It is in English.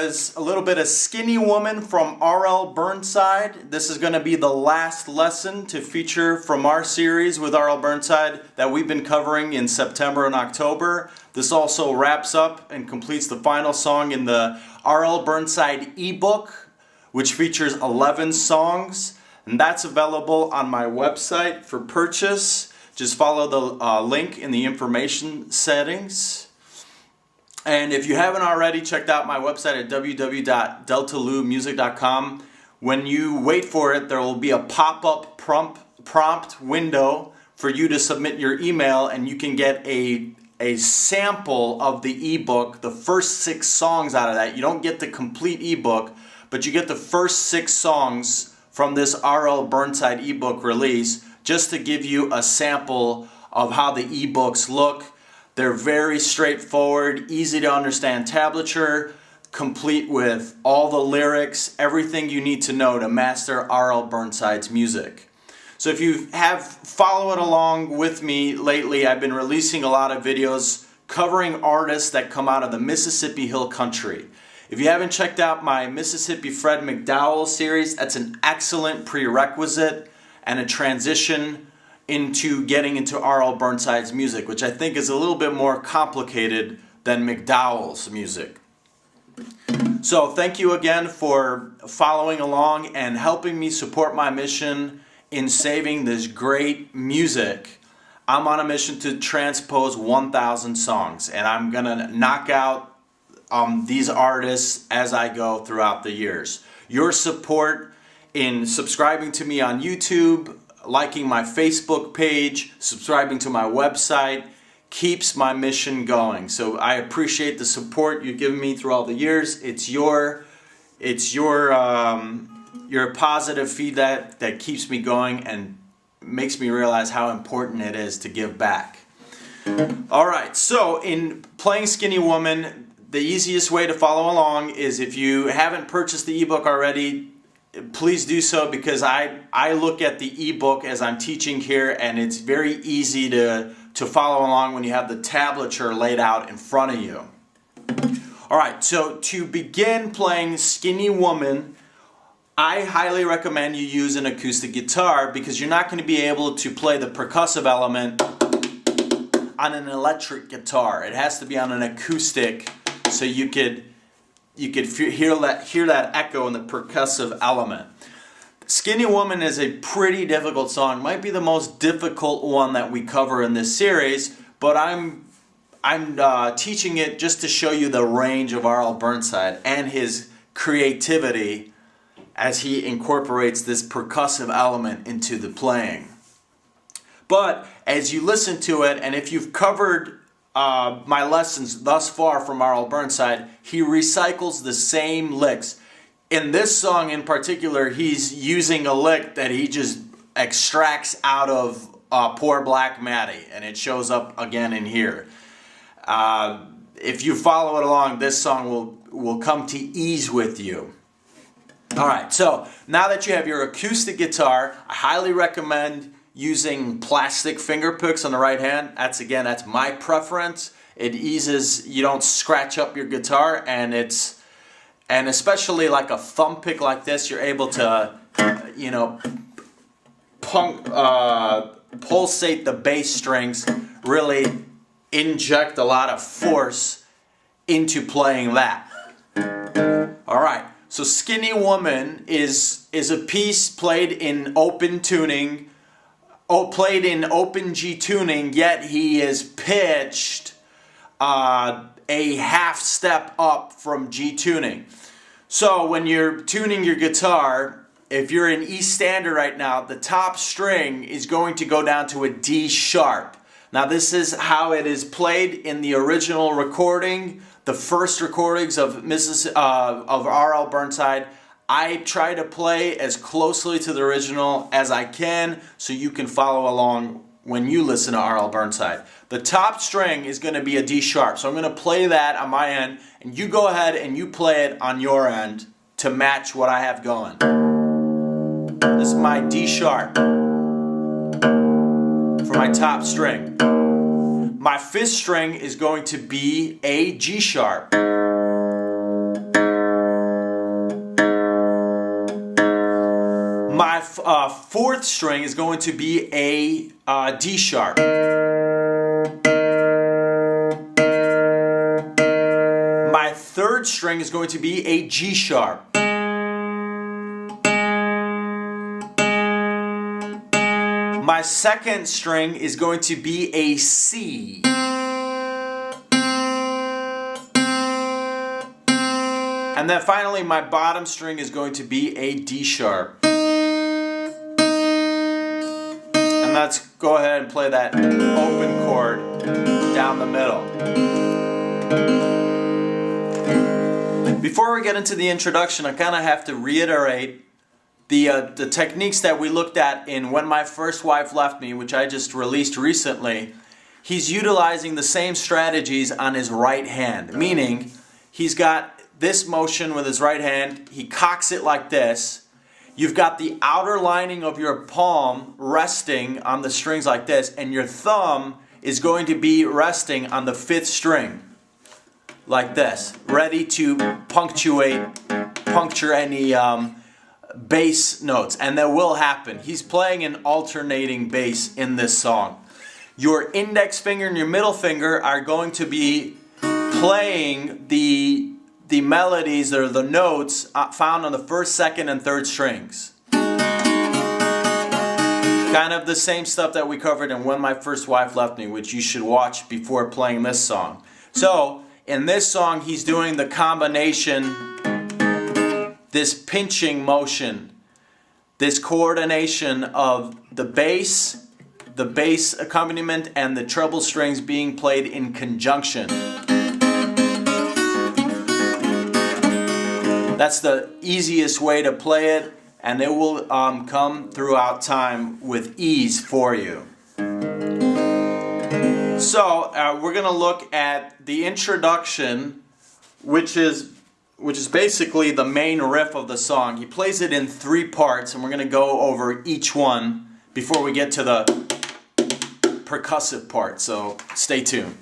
was a little bit of Skinny Woman from R.L. Burnside. This is going to be the last lesson to feature from our series with R.L. Burnside that we've been covering in September and October. This also wraps up and completes the final song in the R.L. Burnside ebook, which features 11 songs, and that's available on my website for purchase. Just follow the link in the information settings. And if you haven't already checked out my website at www.deltalumusic.com, when you wait for it, there will be a pop-up prompt window for you to submit your email, and you can get a sample of the ebook, the first 6 songs out of that. You don't get the complete ebook, but you get the first 6 songs from this R.L. Burnside ebook release, just to give you a sample of how the ebooks look. They're very straightforward, easy to understand tablature, complete with all the lyrics, everything you need to know to master R.L. Burnside's music. So if you have followed along with me lately, I've been releasing a lot of videos covering artists that come out of the Mississippi Hill Country. If you haven't checked out my Mississippi Fred McDowell series, that's an excellent prerequisite and a transition into getting into R.L. Burnside's music, which I think is a little bit more complicated than McDowell's music. So thank you again for following along and helping me support my mission in saving this great music. I'm on a mission to transpose 1,000 songs, and I'm gonna knock out these artists as I go throughout the years. Your support in subscribing to me on YouTube, liking my Facebook page, subscribing to my website, keeps my mission going. So I appreciate the support you've given me through all the years. It's your positive feedback that keeps me going and makes me realize how important it is to give back. Alright, so in playing Skinny Woman, the easiest way to follow along is, if you haven't purchased the ebook already, please do so, because I look at the ebook as I'm teaching here, and it's very easy to follow along when you have the tablature laid out in front of you. Alright, so to begin playing Skinny Woman, I highly recommend you use an acoustic guitar, because you're not going to be able to play the percussive element on an electric guitar. It has to be on an acoustic, so you could hear that echo in the percussive element. Skinny Woman is a pretty difficult song. Might be the most difficult one that we cover in this series, but I'm teaching it just to show you the range of R.L. Burnside and his creativity as he incorporates this percussive element into the playing. But as you listen to it, and if you've covered my lessons thus far from R.L. Burnside, he recycles the same licks. In this song in particular, he's using a lick that he just extracts out of Poor Black Maddie, and it shows up again in here. If you follow it along, this song will come to ease with you. Alright, so now that you have your acoustic guitar, I highly recommend using plastic finger picks on the right hand. That's my preference. It eases, you don't scratch up your guitar, and especially like a thumb pick like this, you're able to, pulsate the bass strings, really inject a lot of force into playing that. Alright, so Skinny Woman is a piece played in open tuning, played in open G tuning, yet he is pitched a half step up from G tuning. So when you're tuning your guitar, if you're in E standard right now, the top string is going to go down to a D sharp. Now this is how it is played in the original recording, the first recordings of R.L. Burnside. I try to play as closely to the original as I can so you can follow along when you listen to R.L. Burnside. The top string is going to be a D sharp, so I'm going to play that on my end, and you go ahead and you play it on your end to match what I have going. This is my D sharp for my top string. My fifth string is going to be a G sharp. My fourth string is going to be a D sharp. My third string is going to be a G sharp. My second string is going to be a C. And then finally my bottom string is going to be a D sharp. And let's go ahead and play that open chord down the middle. Before we get into the introduction, I kind of have to reiterate the techniques that we looked at in When My First Wife Left Me, which I just released recently. He's utilizing the same strategies on his right hand, meaning he's got this motion with his right hand, he cocks it like this. You've got the outer lining of your palm resting on the strings like this, and your thumb is going to be resting on the fifth string like this, ready to puncture any bass notes, and that will happen. He's playing an alternating bass in this song. Your index finger and your middle finger are going to be playing the melodies or the notes found on the first, second, and third strings. Kind of the same stuff that we covered in When My First Wife Left Me, which you should watch before playing this song. So, in this song, he's doing the combination, this pinching motion, this coordination of the bass accompaniment, and the treble strings being played in conjunction. That's the easiest way to play it, and it will come throughout time with ease for you. So we're going to look at the introduction, which is basically the main riff of the song. He plays it in 3 parts, and we're going to go over each one before we get to the percussive part, so stay tuned.